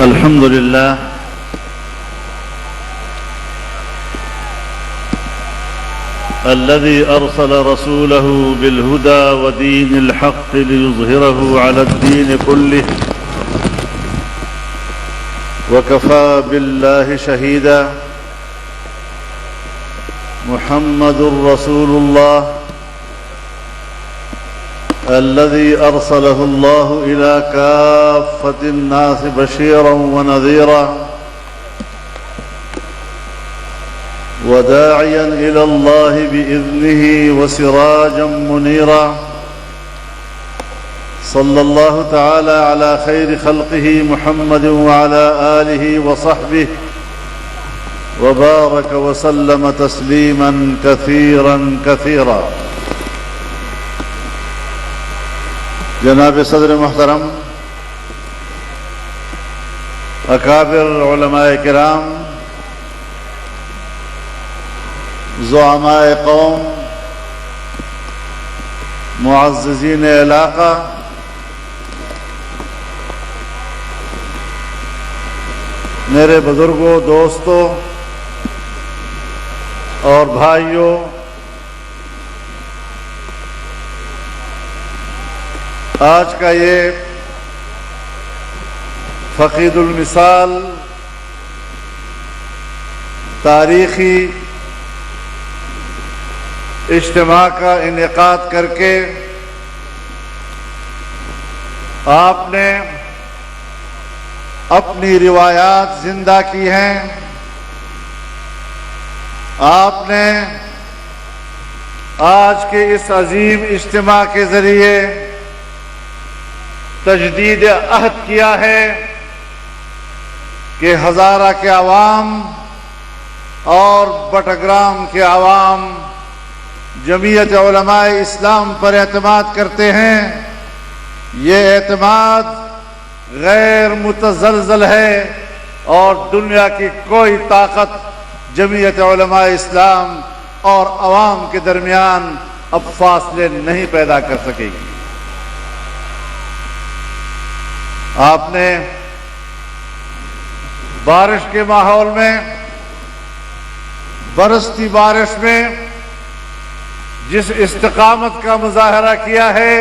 الحمد لله الذي أرسل رسوله بالهدى ودين الحق ليظهره على الدين كله وكفى بالله شهيدا. محمد رسول الله الذي أرسله الله إلى كافة الناس بشيرا ونذيرا وداعيا إلى الله بإذنه وسراجا منيرا. صلى الله تعالى على خير خلقه محمد وعلى آله وصحبه وبارك وسلم تسليما كثيرا كثيرا. جناب صدر محترم، اکابر علماء کرام، زعماء قوم، معززین علاقہ، میرے بزرگوں، دوستوں اور بھائیوں، آج کا یہ فقید المثال تاریخی اجتماع کا انعقاد کر کے آپ نے اپنی روایات زندہ کی ہیں. آپ نے آج کے اس عظیم اجتماع کے ذریعے تجدید عہد کیا ہے کہ ہزارہ کے عوام اور بٹگرام کے عوام جمعیت علماء اسلام پر اعتماد کرتے ہیں. یہ اعتماد غیر متزلزل ہے اور دنیا کی کوئی طاقت جمعیت علماء اسلام اور عوام کے درمیان اب فاصلے نہیں پیدا کر سکے گی. آپ نے بارش کے ماحول میں، برستی بارش میں جس استقامت کا مظاہرہ کیا ہے،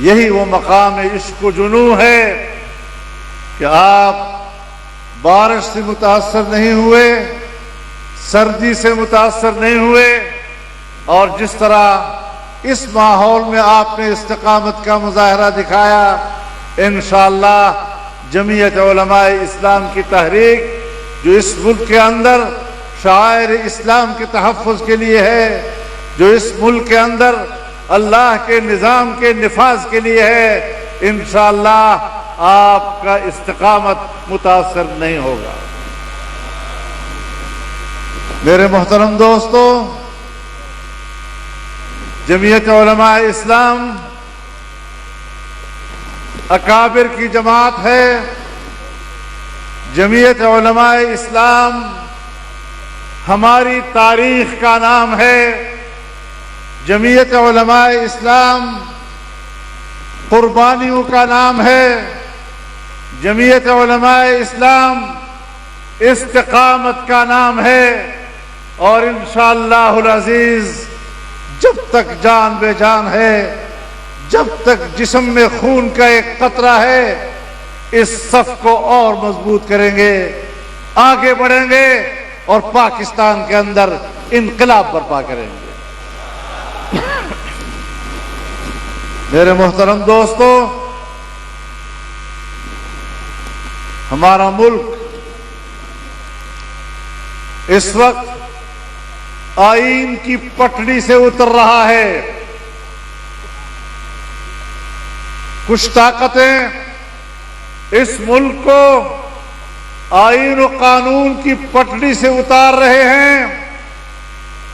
یہی وہ مقام عشق و جنون ہے کہ آپ بارش سے متاثر نہیں ہوئے، سردی سے متاثر نہیں ہوئے، اور جس طرح اس ماحول میں آپ نے استقامت کا مظاہرہ دکھایا، انشاءاللہ جمعیت علماء اسلام کی تحریک جو اس ملک کے اندر شعائر اسلام کے تحفظ کے لیے ہے، جو اس ملک کے اندر اللہ کے نظام کے نفاذ کے لیے ہے، انشاءاللہ آپ کا استقامت متاثر نہیں ہوگا. میرے محترم دوستو، جمعیت علماء اسلام اکابر کی جماعت ہے. جمعیت علماء اسلام ہماری تاریخ کا نام ہے. جمعیت علماء اسلام قربانیوں کا نام ہے. جمعیت علماء اسلام استقامت کا نام ہے. اور انشاءاللہ العزیز جب تک جان بے جان ہے، جب تک جسم میں خون کا ایک قطرہ ہے، اس صف کو اور مضبوط کریں گے، آگے بڑھیں گے اور پاکستان کے اندر انقلاب برپا کریں گے. میرے محترم دوستو، ہمارا ملک اس وقت آئین کی پٹڑی سے اتر رہا ہے. کچھ طاقتیں اس ملک کو آئین و قانون کی پٹڑی سے اتار رہے ہیں.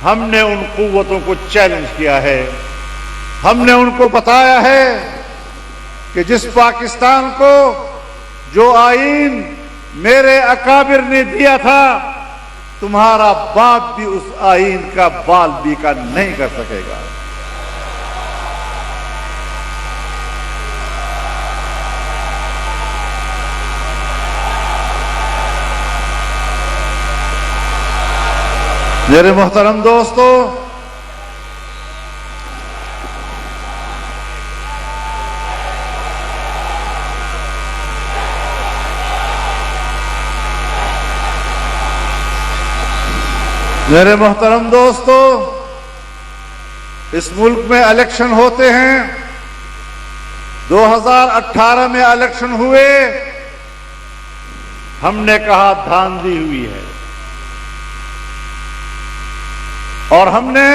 ہم نے ان قوتوں کو چیلنج کیا ہے. ہم نے ان کو بتایا ہے کہ جس پاکستان کو جو آئین میرے اکابر نے دیا تھا، تمہارا باپ بھی اس آئین کا بال بیکا نہیں کر سکے گا. میرے محترم دوستو، اس ملک میں الیکشن ہوتے ہیں۔ 2018 میں الیکشن ہوئے، ہم نے کہا دھاندلی ہوئی ہے، اور ہم نے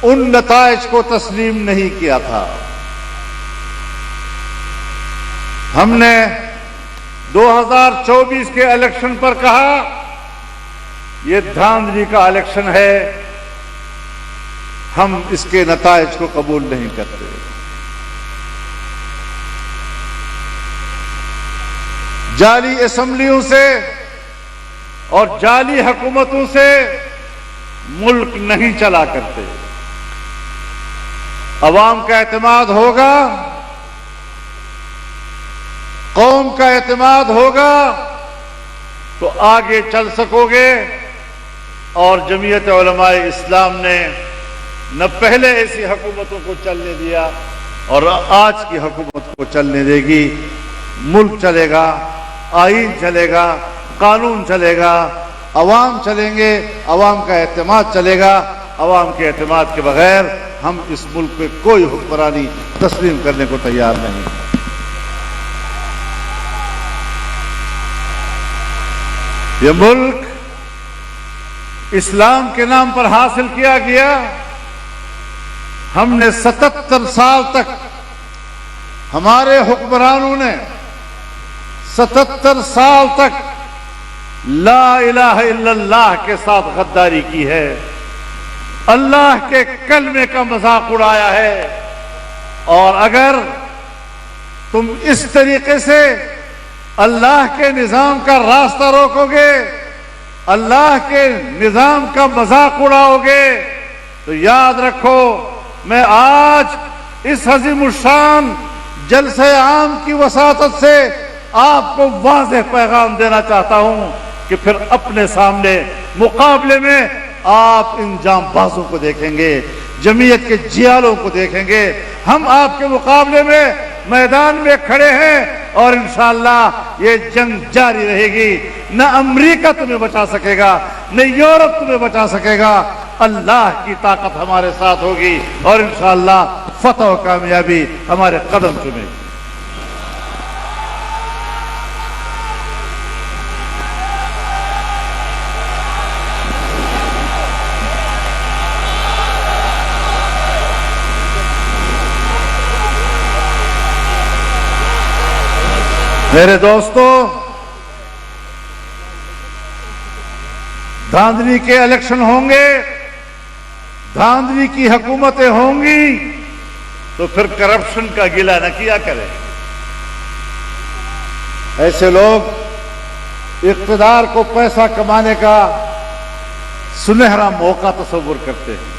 ان نتائج کو تسلیم نہیں کیا تھا۔ ہم نے 2024 کے الیکشن پر کہا یہ دھاندلی کا الیکشن ہے، ہم اس کے نتائج کو قبول نہیں کرتے۔ جعلی اسمبلیوں سے اور جعلی حکومتوں سے ملک نہیں چلا کرتے۔ عوام کا اعتماد ہوگا، قوم کا اعتماد ہوگا تو آگے چل سکو گے۔ اور جمعیت علماء اسلام نے نہ پہلے ایسی حکومتوں کو چلنے دیا اور آج کی حکومت کو چلنے دے گی۔ ملک چلے گا، آئین چلے گا، قانون چلے گا، عوام چلیں گے، عوام کا اعتماد چلے گا۔ عوام کے اعتماد کے بغیر ہم اس ملک میں کوئی حکمرانی تسلیم کرنے کو تیار نہیں۔ یہ ملک اسلام کے نام پر حاصل کیا گیا۔ ہم نے 77 سال تک، ہمارے حکمرانوں نے 77 سال تک لا الہ الا اللہ کے ساتھ غداری کی ہے، اللہ کے کلمے کا مذاق اڑایا ہے۔ اور اگر تم اس طریقے سے اللہ کے نظام کا راستہ روکو گے، اللہ کے نظام کا مذاق اڑاؤ گے، تو یاد رکھو میں آج اس عظیم الشان جلسہ عام کی وساطت سے آپ کو واضح پیغام دینا چاہتا ہوں کہ پھر اپنے سامنے مقابلے میں آپ ان جام بازوں کو دیکھیں گے، جمعیت کے جیالوں کو دیکھیں گے۔ ہم آپ کے مقابلے میں میدان میں کھڑے ہیں اور انشاءاللہ یہ جنگ جاری رہے گی۔ نہ امریکہ تمہیں بچا سکے گا، نہ یورپ تمہیں بچا سکے گا۔ اللہ کی طاقت ہمارے ساتھ ہوگی اور انشاءاللہ فتح و کامیابی ہمارے قدم چومے گی۔ میرے دوستو، دھاندلی کے الیکشن ہوں گے، دھاندلی کی حکومتیں ہوں گی، تو پھر کرپشن کا گلہ نہ کیا کریں۔ ایسے لوگ اقتدار کو پیسہ کمانے کا سنہرا موقع تصور کرتے ہیں،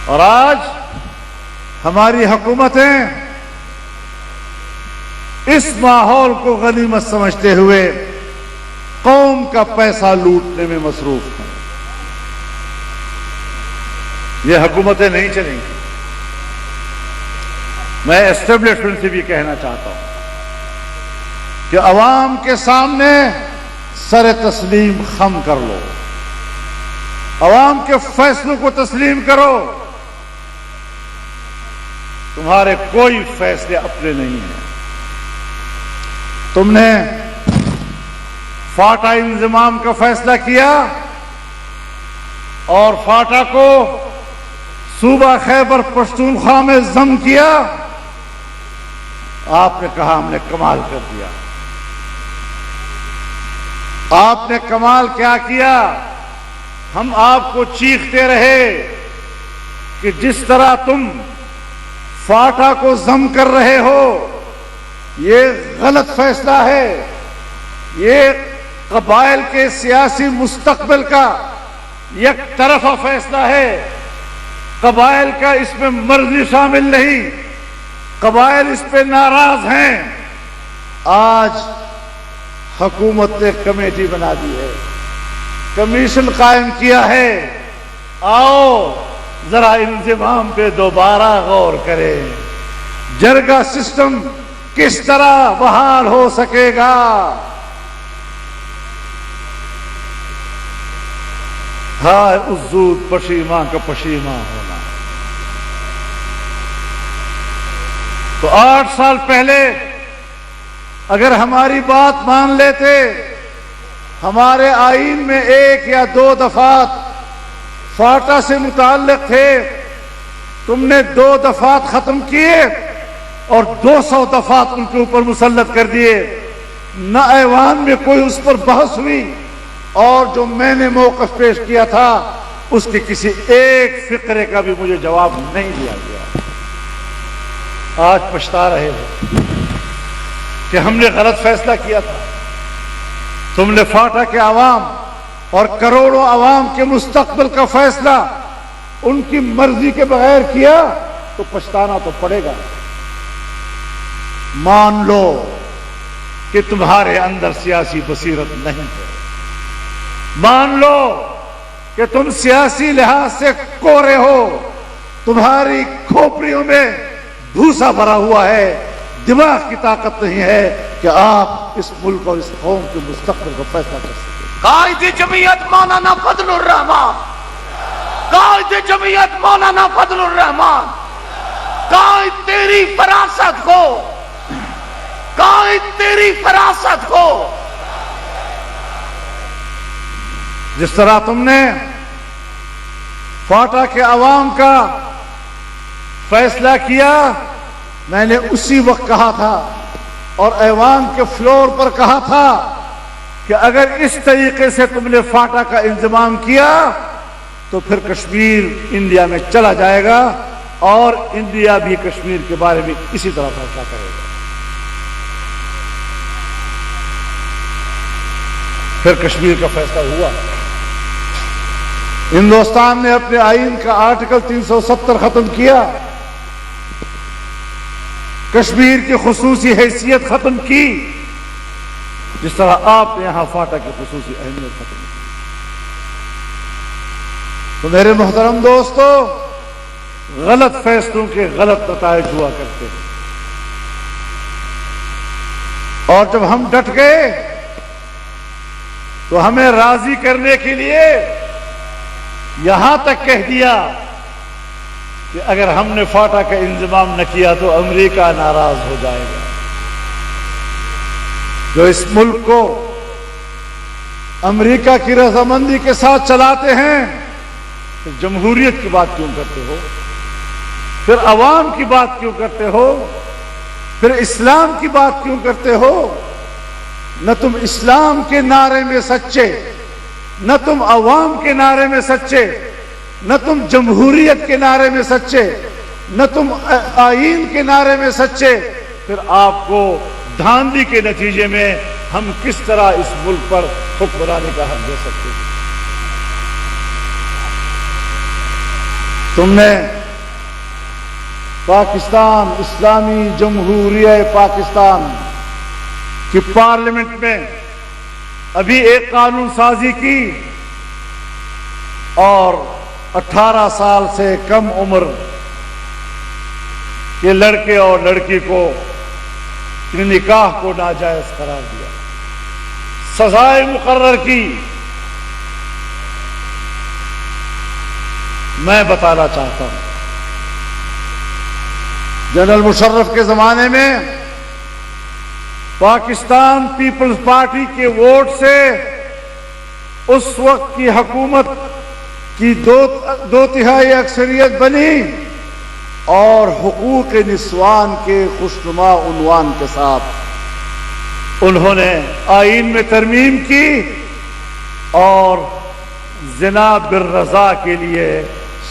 اور آج ہماری حکومتیں اس ماحول کو غنیمت سمجھتے ہوئے قوم کا پیسہ لوٹنے میں مصروف ہیں۔ یہ حکومتیں نہیں چلیں گی۔ میں اسٹیبلشمنٹ سے بھی کہنا چاہتا ہوں کہ عوام کے سامنے سر تسلیم خم کر لو، عوام کے فیصلوں کو تسلیم کرو۔ تمہارے کوئی فیصلے اپنے نہیں ہیں۔ تم نے فاٹا انضمام کا فیصلہ کیا اور فاٹا کو صوبہ خیبر پختونخوا میں ضم کیا۔ آپ نے کہا ہم نے کمال کر دیا۔ آپ نے کمال کیا کیا؟ ہم آپ کو چیختے رہے کہ جس طرح تم فاٹا کو ضم کر رہے ہو یہ غلط فیصلہ ہے، یہ قبائل کے سیاسی مستقبل کا یک طرفہ فیصلہ ہے، قبائل کا اس میں مرضی شامل نہیں، قبائل اس پہ ناراض ہیں۔ آج حکومت نے کمیٹی بنا دی ہے، کمیشن قائم کیا ہے، آؤ ذرا انضمام پہ دوبارہ غور کریں، جرگہ سسٹم کس طرح بحال ہو سکے گا۔ ہائے اس زود پشیماں کا پشیماں ہونا۔ تو 8 سال پہلے اگر ہماری بات مان لیتے، ہمارے آئین میں 1 یا 2 دفعات فاٹا سے متعلق تھے، تم نے 2 دفعات ختم کیے اور 200 دفعات ان کے اوپر مسلط کر دیے، نہ ایوان میں کوئی اس پر بحث ہوئی، اور جو میں نے موقف پیش کیا تھا اس کے کسی ایک فقرے کا بھی مجھے جواب نہیں دیا گیا۔ آج پچھتا رہے ہو کہ ہم نے غلط فیصلہ کیا تھا۔ تم نے فاٹا کے عوام اور کروڑوں عوام کے مستقبل کا فیصلہ ان کی مرضی کے بغیر کیا تو پچھتانا تو پڑے گا۔ مان لو کہ تمہارے اندر سیاسی بصیرت نہیں ہے، مان لو کہ تم سیاسی لحاظ سے کورے ہو، تمہاری کھوپڑیوں میں بھوسا بھرا ہوا ہے، دماغ کی طاقت نہیں ہے کہ آپ اس ملک اور اس قوم کے مستقبل کا فیصلہ کر سکیں۔ قائد جمعیت مولانا فضل الرحمان، قائد جمعیت مولانا فضل الرحمان، قائد تیری فراست کو، قائد تیری فراست کو، جس طرح تم نے فاٹا کے عوام کا فیصلہ کیا، میں نے اسی وقت کہا تھا اور ایوان کے فلور پر کہا تھا کہ اگر اس طریقے سے تم نے فاٹا کا انضمام کیا تو پھر کشمیر انڈیا میں چلا جائے گا اور انڈیا بھی کشمیر کے بارے میں اسی طرح فیصلہ کرے گا۔ پھر کشمیر کا فیصلہ ہوا۔ ہندوستان نے اپنے آئین کا آرٹیکل 370 ختم کیا، کشمیر کی خصوصی حیثیت ختم کی، جس طرح آپ نے یہاں فاٹا کی خصوصی اہمیت ختم کی۔ تو میرے محترم دوستو، غلط فیصلوں کے غلط نتائج ہوا کرتے ہیں، اور جب ہم ڈٹ گئے تو ہمیں راضی کرنے کے لیے یہاں تک کہہ دیا کہ اگر ہم نے فاٹا کا انضمام نہ کیا تو امریکہ ناراض ہو جائے گا۔ جو اس ملک کو امریکہ کی رضامندی کے ساتھ چلاتے ہیں، پھر جمہوریت کی بات کیوں کرتے ہو؟ پھر عوام کی بات کیوں کرتے ہو؟ پھر اسلام کی بات کیوں کرتے ہو؟ نہ تم اسلام کے نعرے میں سچے، نہ تم عوام کے نعرے میں سچے، نہ تم جمہوریت کے نعرے میں سچے، نہ تم آئین کے نعرے میں سچے، پھر آپ کو دھاندلی کے نتیجے میں ہم کس طرح اس ملک پر حکمرانی کا حق دے سکتے ہیں؟ تم نے پاکستان اسلامی جمہوریہ پاکستان کی پارلیمنٹ میں ابھی ایک قانون سازی کی اور 18 سال سے کم عمر کے لڑکے اور لڑکی کو نکاح کو ناجائز قرار دیا، سزائیں مقرر کی۔ میں بتانا چاہتا ہوں، جنرل مشرف کے زمانے میں پاکستان پیپلز پارٹی کے ووٹ سے اس وقت کی حکومت کی دو تہائی اکثریت بنی اور حقوق نسوان کے خوشنما عنوان کے ساتھ انہوں نے آئین میں ترمیم کی اور زنا بالرضا کے لیے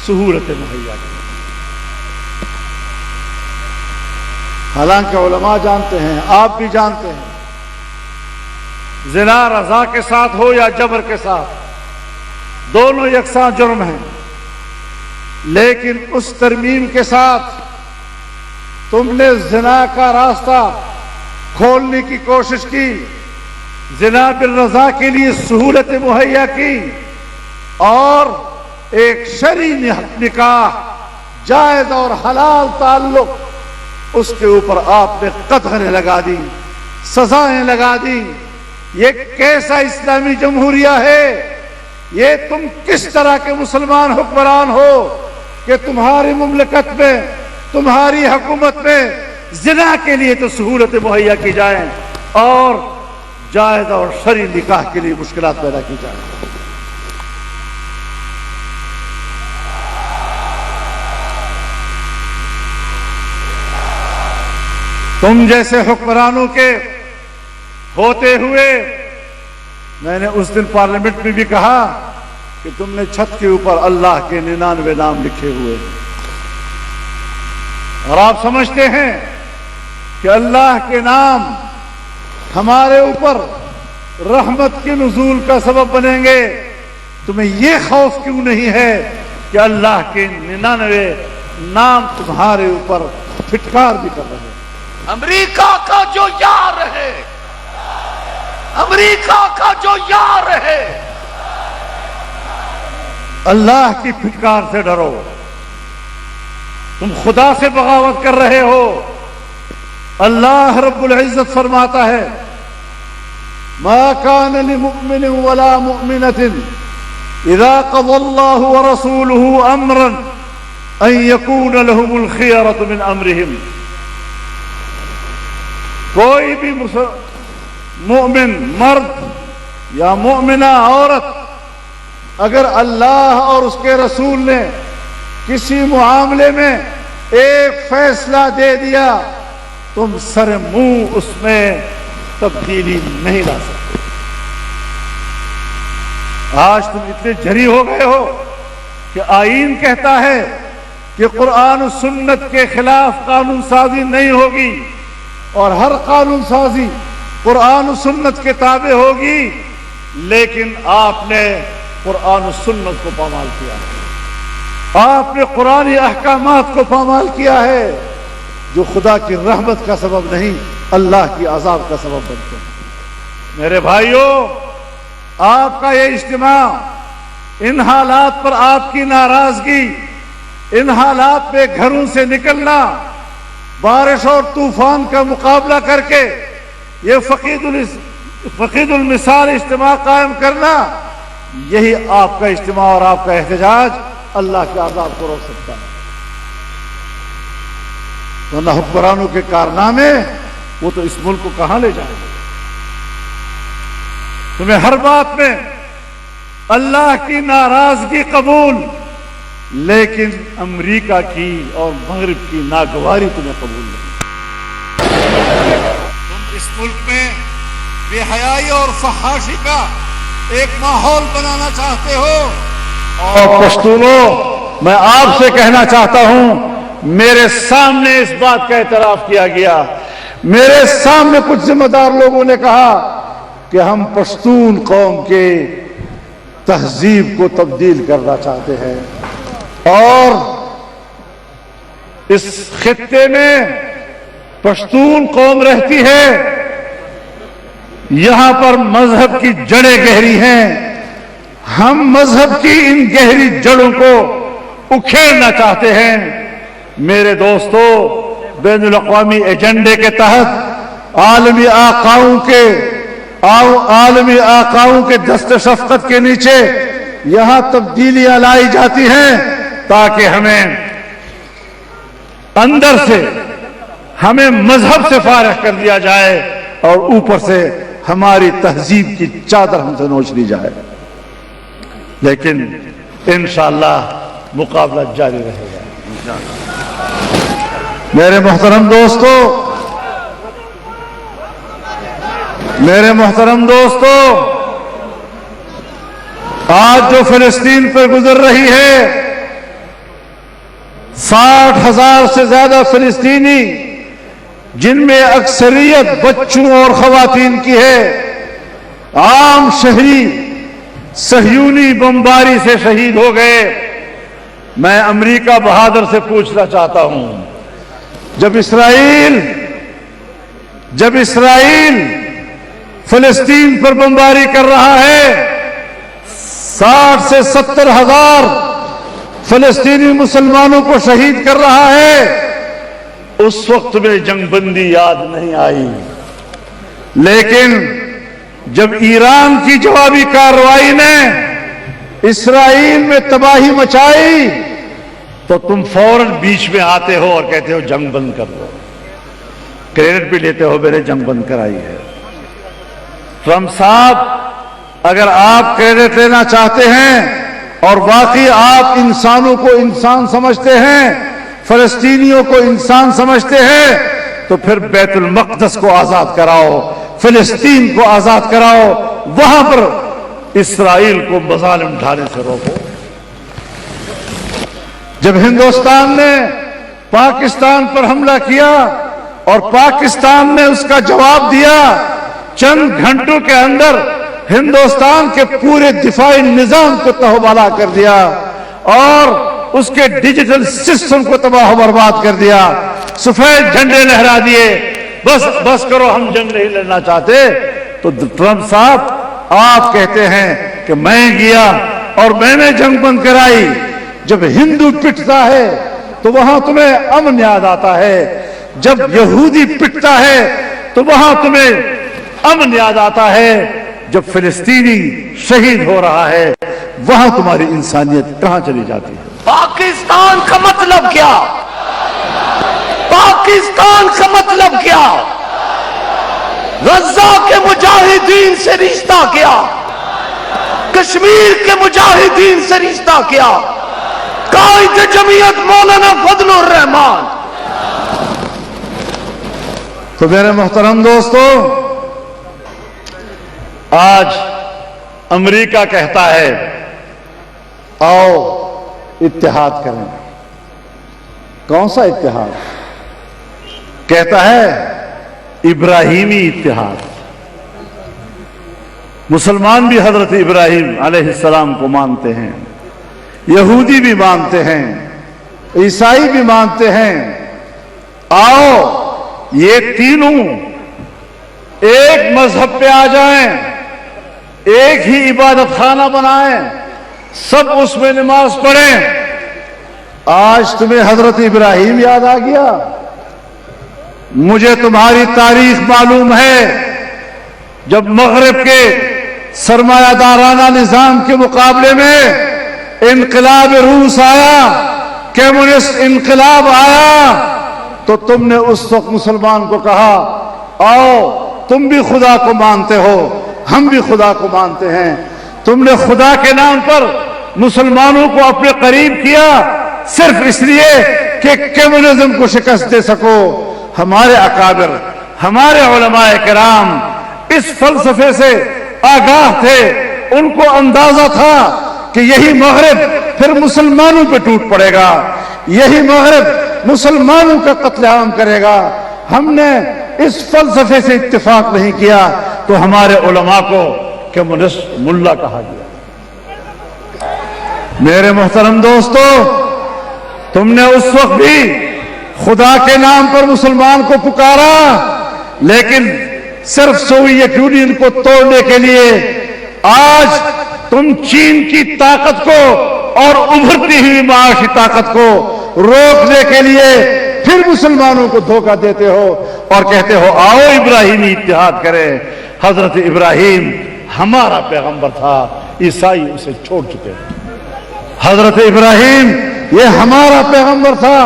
سہولتیں مہیا کی۔ حالانکہ علماء جانتے ہیں، آپ بھی جانتے ہیں، زنا رضا کے ساتھ ہو یا جبر کے ساتھ، دونوں یکساں جرم ہیں، لیکن اس ترمیم کے ساتھ تم نے زنا کا راستہ کھولنے کی کوشش کی، زنا بالرضا کے لیے سہولت مہیا کی اور ایک شرعی نکاح جائز اور حلال تعلق اس کے اوپر آپ نے قدغنیں لگا دی، سزائیں لگا دی۔ یہ کیسا اسلامی جمہوریہ ہے؟ یہ تم کس طرح کے مسلمان حکمران ہو کہ تمہاری مملکت میں، تمہاری حکومت میں زنا کے لیے تو سہولت مہیا کی جائیں اور جائز اور شرعی نکاح کے لیے مشکلات پیدا کی جائیں۔ تم جیسے حکمرانوں کے ہوتے ہوئے، میں نے اس دن پارلیمنٹ میں بھی کہا کہ تم نے چھت کے اوپر اللہ کے 99 نام لکھے ہوئے ہیں، اور آپ سمجھتے ہیں کہ اللہ کے نام ہمارے اوپر رحمت کے نزول کا سبب بنیں گے۔ تمہیں یہ خوف کیوں نہیں ہے کہ اللہ کے 99 نام تمہارے اوپر پھٹکار بھی کر رہے ہیں؟ امریکہ کا جو یار ہے، امریکہ کا جو یار ہے، اللہ کی پھٹکار سے ڈرو۔ تم خدا سے بغاوت کر رہے ہو۔ اللہ رب العزت فرماتا ہے ما كان لمؤمن ولا مؤمنة اذا قضى الله ورسوله امرا ان يكون لهم الخيرة من امرهم۔ کوئی بھی مومن مرد یا مومنہ عورت اگر اللہ اور اس کے رسول نے کسی معاملے میں ایک فیصلہ دے دیا، تم سر منہ اس میں تبدیلی نہیں لا سکتے۔ آج تم اتنے جری ہو گئے ہو کہ آئین کہتا ہے کہ قرآن و سنت کے خلاف قانون سازی نہیں ہوگی، اور ہر قانون سازی قرآن و سنت کے تابع ہوگی، لیکن آپ نے قرآن و سنت کو پامال کیا ہے، آپ نے قرآنی احکامات کو پامال کیا ہے، جو خدا کی رحمت کا سبب نہیں، اللہ کی عذاب کا سبب بنتے ہیں۔ میرے بھائیوں، آپ کا یہ اجتماع، ان حالات پر آپ کی ناراضگی، ان حالات پہ گھروں سے نکلنا، بارش اور طوفان کا مقابلہ کر کے یہ فقید المثال اجتماع قائم کرنا، یہی آپ کا اجتماع اور آپ کا احتجاج اللہ کے عذاب کو روک سکتا ہے۔ ورنہ حکمرانوں کے کارنامے وہ تو اس ملک کو کہاں لے جائیں گے؟ تمہیں ہر بات میں اللہ کی ناراضگی قبول، لیکن امریکہ کی اور مغرب کی ناگواری تمہیں قبول نہیں۔ تم اس ملک میں بے حیائی اور فحاشی کا ایک ماحول بنانا چاہتے ہو، اور پشتونوں، میں آپ سے کہنا چاہتا ہوں، میرے سامنے اس بات کا اعتراف کیا گیا، میرے سامنے کچھ ذمہ دار لوگوں نے کہا کہ ہم پشتون قوم کے تہذیب کو تبدیل کرنا چاہتے ہیں، اور اس خطے میں پشتون قوم رہتی ہے، یہاں پر مذہب کی جڑیں گہری ہیں، ہم مذہب کی ان گہری جڑوں کو اکھیڑنا چاہتے ہیں۔ میرے دوستو، بین الاقوامی ایجنڈے کے تحت عالمی آقاؤں کے دست شفقت کے نیچے یہاں تبدیلیاں لائی جاتی ہیں، تاکہ ہمیں اندر سے ہمیں مذہب سے فارغ کر دیا جائے اور اوپر سے ہماری تہذیب کی چادر ہم سے نوچ لی جائے۔ لیکن انشاءاللہ مقابلہ جاری رہے گا۔ میرے محترم دوستو، آج جو فلسطین پر گزر رہی ہے، 60,000 سے زیادہ فلسطینی، جن میں اکثریت بچوں اور خواتین کی ہے، عام شہری صہیونی بمباری سے شہید ہو گئے۔ میں امریکہ بہادر سے پوچھنا چاہتا ہوں، جب اسرائیل فلسطین پر بمباری کر رہا ہے، 60 سے 70 ہزار فلسطینی مسلمانوں کو شہید کر رہا ہے، اس وقت میں جنگ بندی یاد نہیں آئی۔ لیکن جب ایران کی جوابی کارروائی نے اسرائیل میں تباہی مچائی تو تم فوراً بیچ میں آتے ہو اور کہتے ہو جنگ بند کر دو، کریڈٹ بھی لیتے ہو میرے جنگ بند کرائی ہے۔ ٹرمپ صاحب، اگر آپ کریڈٹ لینا چاہتے ہیں اور واقعی آپ انسانوں کو انسان سمجھتے ہیں، فلسطینیوں کو انسان سمجھتے ہیں، تو پھر بیت المقدس کو آزاد کراؤ، فلسطین کو آزاد کراؤ، وہاں پر اسرائیل کو مظالم ڈھانے سے روکو۔ جب ہندوستان نے پاکستان پر حملہ کیا اور پاکستان نے اس کا جواب دیا، چند گھنٹوں کے اندر ہندوستان کے پورے دفاعی نظام کو تہوبالا کر دیا اور اس کے ڈیجیٹل سسٹم کو تباہ و برباد کر دیا، سفید جھنڈے لہرا دیے، بس کرو ہم جنگ نہیں لڑنا چاہتے۔ تو ٹرمپ صاحب، آپ کہتے ہیں کہ میں گیا اور میں نے جنگ بند کرائی۔ جب ہندو پٹتا ہے تو وہاں تمہیں امن یاد آتا ہے، جب یہودی پٹتا ہے تو وہاں تمہیں امن یاد آتا ہے، جب فلسطینی شہید ہو رہا ہے وہاں تمہاری انسانیت کہاں چلی جاتی ہے؟ پاکستان کا مطلب کیا؟ پاکستان کا مطلب کیا؟ غزہ کے مجاہدین سے رشتہ کیا؟ کشمیر کے مجاہدین سے رشتہ کیا؟ قائد جمعیت مولانا فضل الرحمان۔ تو میرے محترم دوستو، آج امریکہ کہتا ہے آؤ اتحاد کریں۔ کون سا اتحاد؟ کہتا ہے ابراہیمی اتحاد۔ مسلمان بھی حضرت ابراہیم علیہ السلام کو مانتے ہیں، یہودی بھی مانتے ہیں، عیسائی بھی مانتے ہیں۔ آؤ یہ تینوں ایک مذہب پہ آ جائیں، ایک ہی عبادت خانہ بنائیں، سب اس میں نماز پڑھیں۔ آج تمہیں حضرت ابراہیم یاد آ گیا؟ مجھے تمہاری تاریخ معلوم ہے، جب مغرب کے سرمایہ دارانہ نظام کے مقابلے میں انقلاب روس آیا، کمیونسٹ انقلاب آیا، تو تم نے اس وقت مسلمان کو کہا آؤ تم بھی خدا کو مانتے ہو، ہم بھی خدا کو مانتے ہیں۔ تم نے خدا کے نام پر مسلمانوں کو اپنے قریب کیا صرف اس لیے کہ کمیونزم کو شکست دے سکو۔ ہمارے اکابر، ہمارے علماء کرام اس فلسفے سے آگاہ تھے، ان کو اندازہ تھا کہ یہی مغرب پھر مسلمانوں پہ ٹوٹ پڑے گا، یہی مغرب مسلمانوں کا قتل عام کرے گا۔ ہم نے اس فلسفے سے اتفاق نہیں کیا تو ہمارے علماء کو کمیونسٹ ملا کہا گیا۔ میرے محترم دوستو، تم نے اس وقت بھی خدا کے نام پر مسلمان کو پکارا، لیکن صرف سوویت یونین کو توڑنے کے لیے۔ آج تم چین کی طاقت کو اور ابھرتی ہوئی معاشی طاقت کو روکنے کے لیے پھر مسلمانوں کو دھوکہ دیتے ہو اور کہتے ہو آؤ ابراہیمی اتحاد کریں۔ حضرت ابراہیم ہمارا پیغمبر تھا، عیسائی اسے چھوڑ چکے۔ حضرت ابراہیم یہ ہمارا پیغمبر تھا،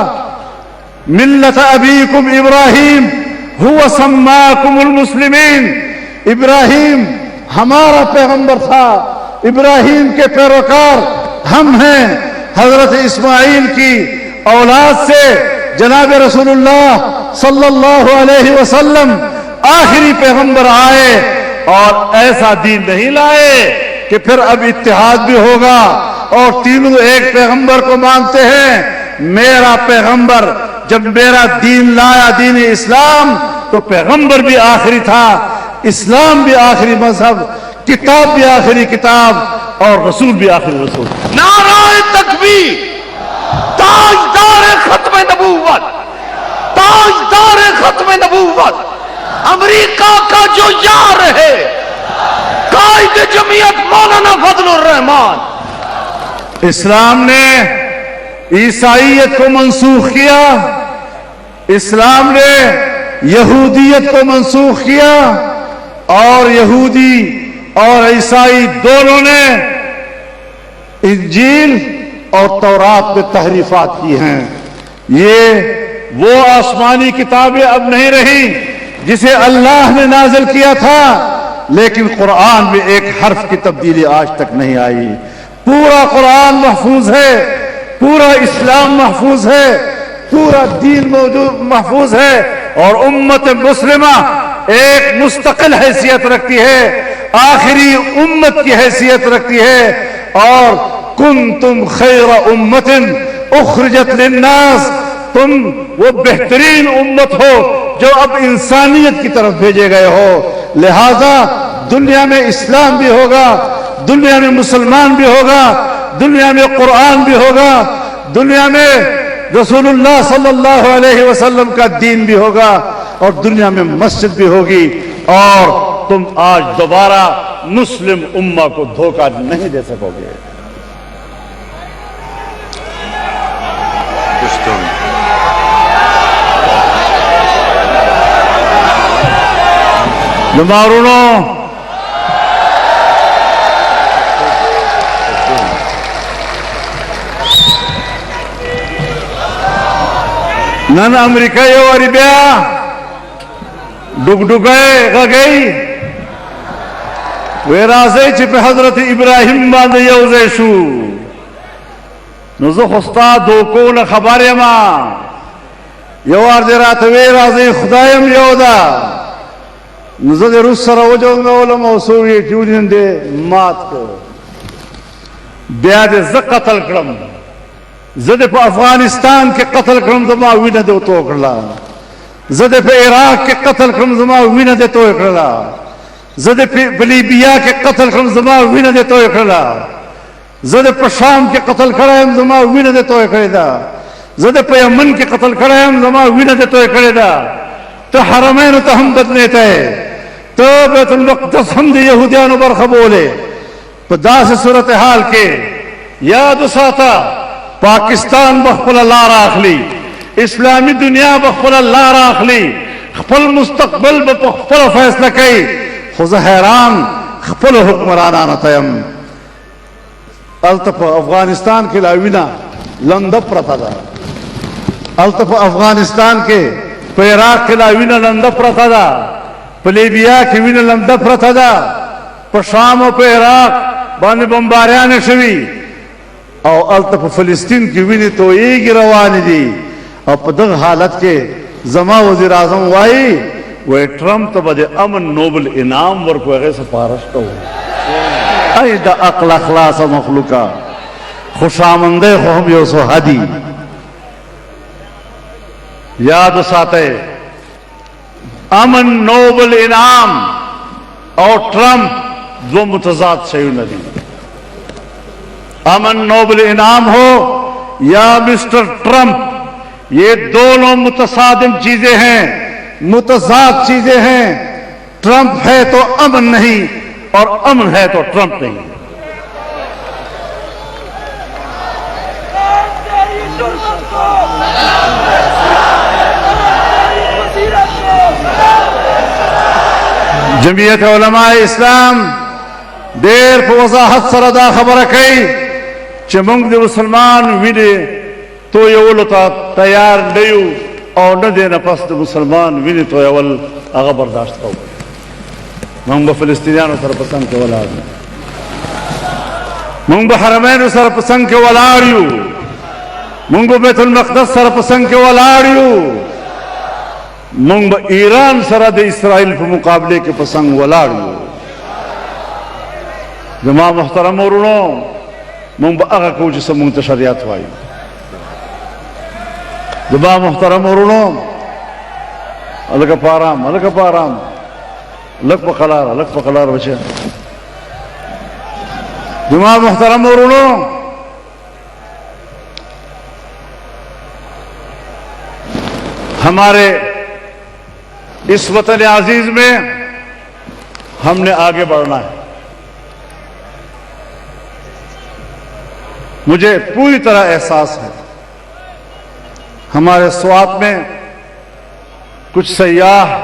ملت ابیکم ابراہیم هو سماکم المسلمین۔ ابراہیم ہمارا پیغمبر تھا، ابراہیم کے پیروکار ہم ہیں۔ حضرت اسماعیل کی اولاد سے جناب رسول اللہ صلی اللہ علیہ وسلم آخری پیغمبر آئے اور ایسا دین نہیں لائے کہ پھر اب اتحاد بھی ہوگا اور تینوں ایک پیغمبر کو مانتے ہیں۔ میرا پیغمبر جب میرا دین لایا، دین اسلام، تو پیغمبر بھی آخری تھا، اسلام بھی آخری مذہب، کتاب بھی آخری کتاب اور رسول بھی آخری رسول۔ نعرہ تکبیر، تاجدار ختم نبوت، تاجدار ختم نبوت امریکہ کا جو یار ہے قائد جمعیت مولانا فضل الرحمان. اسلام نے عیسائیت کو منسوخ کیا, اسلام نے یہودیت کو منسوخ کیا, اور یہودی اور عیسائی دونوں نے انجیل اور تورات میں تحریفات کی ہیں. یہ وہ آسمانی کتابیں اب نہیں رہی جسے اللہ نے نازل کیا تھا, لیکن قرآن میں ایک حرف کی تبدیلی آج تک نہیں آئی. پورا قرآن محفوظ ہے, پورا اسلام محفوظ ہے, پورا دین موجود محفوظ ہے, اور امت مسلمہ ایک مستقل حیثیت رکھتی ہے, آخری امت کی حیثیت رکھتی ہے. اور کنتم خیر امت اخرجت للناس, تم وہ بہترین امت ہو جو اب انسانیت کی طرف بھیجے گئے ہو. لہذا دنیا میں اسلام بھی ہوگا, دنیا میں مسلمان بھی ہوگا, دنیا میں قرآن بھی ہوگا, دنیا میں رسول اللہ صلی اللہ علیہ وسلم کا دین بھی ہوگا, اور دنیا میں مسجد بھی ہوگی. اور تم آج دوبارہ مسلم امہ کو دھوکہ نہیں دے سکو گے. Lumauruno نن امریکا یو وری بیا ډوګډوګای غږی وې راځي چې په حضرت ابراهیم باندې یو ځای شو. نو زه خو ستا دوکو نه خبر یم, یو وار دې راته وې راځي خدایم یو ده. نو زه د روس سره وجنګولم او سوویت یونین دې مات کړ. بیا دې زه قتل کړم, زه دې په افغانستان کې قتل کړم, زما وینه دې وتو کړله. زه دې په عراق کې قتل کړم, زما وینه دې توی کړله. زه دې په لیبیا کې قتل کړم, زما وینه دې توی کړله. زه دې په شام کې قتل کړی یم, زما وینه دې توی کړې ده. زه دې په یمن کې قتل کړی یم, زما وینه دې توی کړې ده. ته حرمینو ته هم بدنیته یې, ته بیت المقدس هم د یهودیانو برخه بولې. په داسې صورتحال کې یاد وساته پاکستان بخپل لار اخلي, اسلامی دنیا بخپل لار اخلي, خپل مستقبل به خپل فیصله کوي. خو زه حیران خپل حکمرانانو ته یم. هلته په افغانستان کې لا وینه لنده پرته ده, هلته په افغانستان کې په عراق کې لا وینه لنده پرته ده, په لیبیا کې وینه لنده پرته ده, په شام او په عراق باندې بمباریانې شوي, او الته په فلسطین کې ویني تویږي روانې دي. او په دغه حالت کې زما وزیر اعظم وایي وای ټرمپ ته به د امن نوبل انعام ورکوي, هغې سفارش کوو. ای د عقل اخلاصه مخلوقه, خوشامنده خو هم یو څه حدي. یاد وساتئ امن نوبل انعام او ٹرمپ دو متضاد شیونه دي. امن نوبل انعام ہو یا مسٹر ٹرمپ, یہ دونوں متصادم چیزیں ہیں, متضاد چیزیں ہیں. ٹرمپ ہے تو امن نہیں, اور امن ہے تو ٹرمپ نہیں. جمعیت علماء اسلام دیر په وضاحت سره دا خبره کوي چې موږ د مسلمان وینې تویولو ته تیار نه یو, او نه دی نه پس د مسلمان وینې تویول هغه برداشت کوو. موږ به فلسطینیانو سره په څنګ کې ولاړ یو, موږ به حرمینو سره په څنګ کې ولاړ یو, موږ به بیت المقدس سره په څنګ کې ولاړ یو, موږ به ایران سره د اسرائیل په مقابله کې په څنګ ولاړ یو. زما محترم ورونو, موږ به هغه کوو چې څه موږ ته شریعت وایي. زما محترم ورونو, هلکه په ارام, هلکه په ارام, لږ په قلاره, لږ په قلاره بچیان. زما محترم ورونو, ہمارے اس وطن عزیز میں ہم نے آگے بڑھنا ہے. مجھے پوری طرح احساس ہے ہمارے سوات میں کچھ سیاح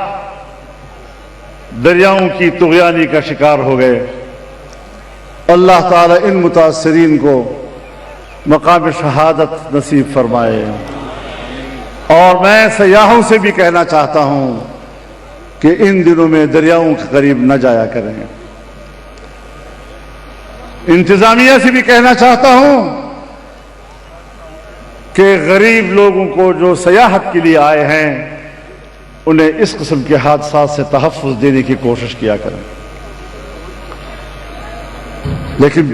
دریاؤں کی طغیانی کا شکار ہو گئے. اللہ تعالیٰ ان متاثرین کو مقام شہادت نصیب فرمائے. اور میں سیاحوں سے بھی کہنا چاہتا ہوں کہ ان دنوں میں دریاؤں کے قریب نہ جایا کریں. انتظامیہ سے بھی کہنا چاہتا ہوں کہ غریب لوگوں کو جو سیاحت کے لیے آئے ہیں انہیں اس قسم کے حادثات سے تحفظ دینے کی کوشش کیا کریں. لیکن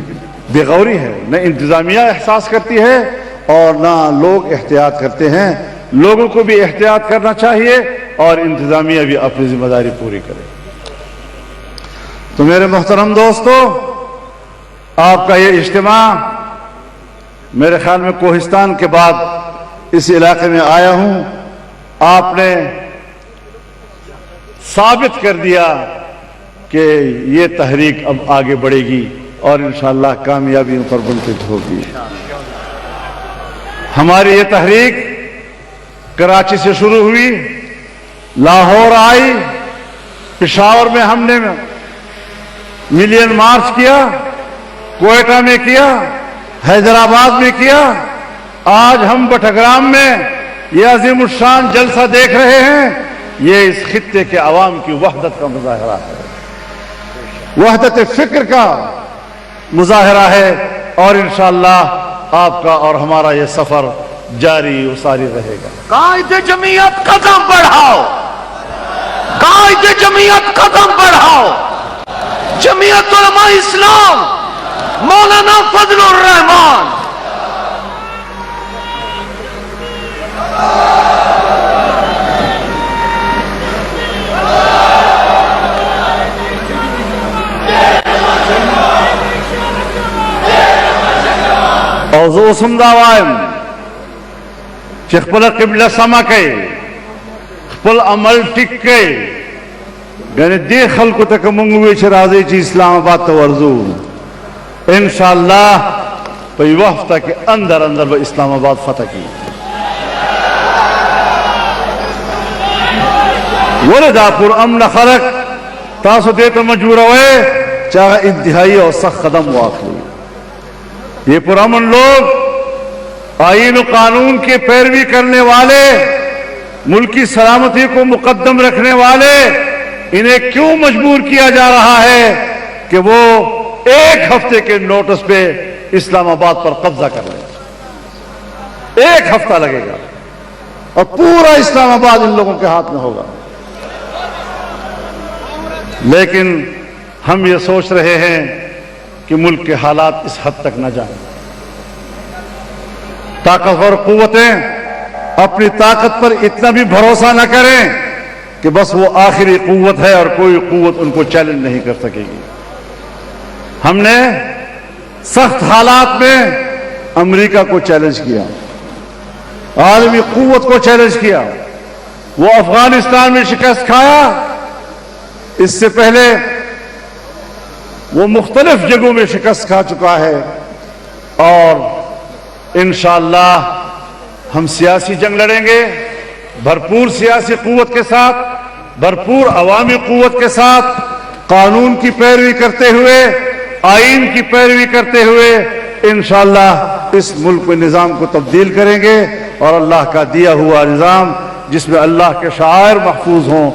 بے غوری ہے، نہ انتظامیہ احساس کرتی ہے اور نہ لوگ احتیاط کرتے ہیں. لوگوں کو بھی احتیاط کرنا چاہیے اور انتظامیہ بھی اپنی ذمہ داری پوری کرے. تو میرے محترم دوستو، آپ کا یہ اجتماع میرے خیال میں کوہستان کے بعد اس علاقے میں آیا ہوں. آپ نے ثابت کر دیا کہ یہ تحریک اب آگے بڑھے گی اور انشاءاللہ کامیابی پر منتج ہوگی. ہماری یہ تحریک کراچی سے شروع ہوئی، لاہور آئی، پشاور میں ہم نے ملین مارچ کیا، کوئٹہ میں کیا، حیدرآباد میں کیا، آج ہم بٹگرام میں یہ عظیم الشان جلسہ دیکھ رہے ہیں. یہ اس خطے کے عوام کی وحدت کا مظاہرہ ہے، وحدت فکر کا مظاہرہ ہے. اور انشاءاللہ آپ کا اور ہمارا یہ سفر جاری و ساری رہے گا. قائد جمعیت قدم بڑھاؤ، قائد جمعیت قدم بڑھاؤ. جمعیت علماء اسلام مولانا فضل الرحمان اوزو سمداوائم چخپل قبلہ سما کے خپل عمل ٹک کے یعنی دی خلق تک منگوی چرازی چی اسلام آباد تورزو انشاءاللہ پی وقت کے اندر اندر با اسلام آباد فتح کی. ولدا پر امن خلق تاسو دیتا مجبور ہوئے چاہا انتہائی اور سخت قدم واقعی. یہ پرامن لوگ آئین و قانون کی پیروی کرنے والے، ملکی سلامتی کو مقدم رکھنے والے، انہیں کیوں مجبور کیا جا رہا ہے کہ وہ ایک ہفتے کے نوٹس پہ اسلام آباد پر قبضہ کر لیں؟ ایک ہفتہ لگے گا اور پورا اسلام آباد ان لوگوں کے ہاتھ میں ہوگا. لیکن ہم یہ سوچ رہے ہیں کہ ملک کے حالات اس حد تک نہ جائیں. طاقتور قوتیں اپنی طاقت پر اتنا بھی بھروسہ نہ کریں کہ بس وہ آخری قوت ہے اور کوئی قوت ان کو چیلنج نہیں کر سکے گی. ہم نے سخت حالات میں امریکہ کو چیلنج کیا، عالمی قوت کو چیلنج کیا. وہ افغانستان میں شکست کھایا، اس سے پہلے وہ مختلف جگہوں میں شکست کھا چکا ہے. اور انشاءاللہ ہم سیاسی جنگ لڑیں گے بھرپور سیاسی قوت کے ساتھ، بھرپور عوامی قوت کے ساتھ، قانون کی پیروی کرتے ہوئے، آئین کی پیروی کرتے ہوئے انشاءاللہ اس ملک میں نظام کو تبدیل کریں گے. اور اللہ کا دیا ہوا نظام جس میں اللہ کے شعائر محفوظ ہوں،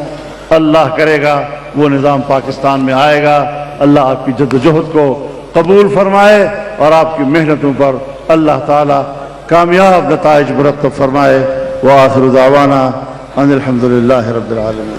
اللہ کرے گا وہ نظام پاکستان میں آئے گا. اللہ آپ کی جد و جہد کو قبول فرمائے اور آپ کی محنتوں پر اللہ تعالی کامیاب نتائج مرتب فرمائے. وآخر دعوانا ان الحمدللہ رب العالمین.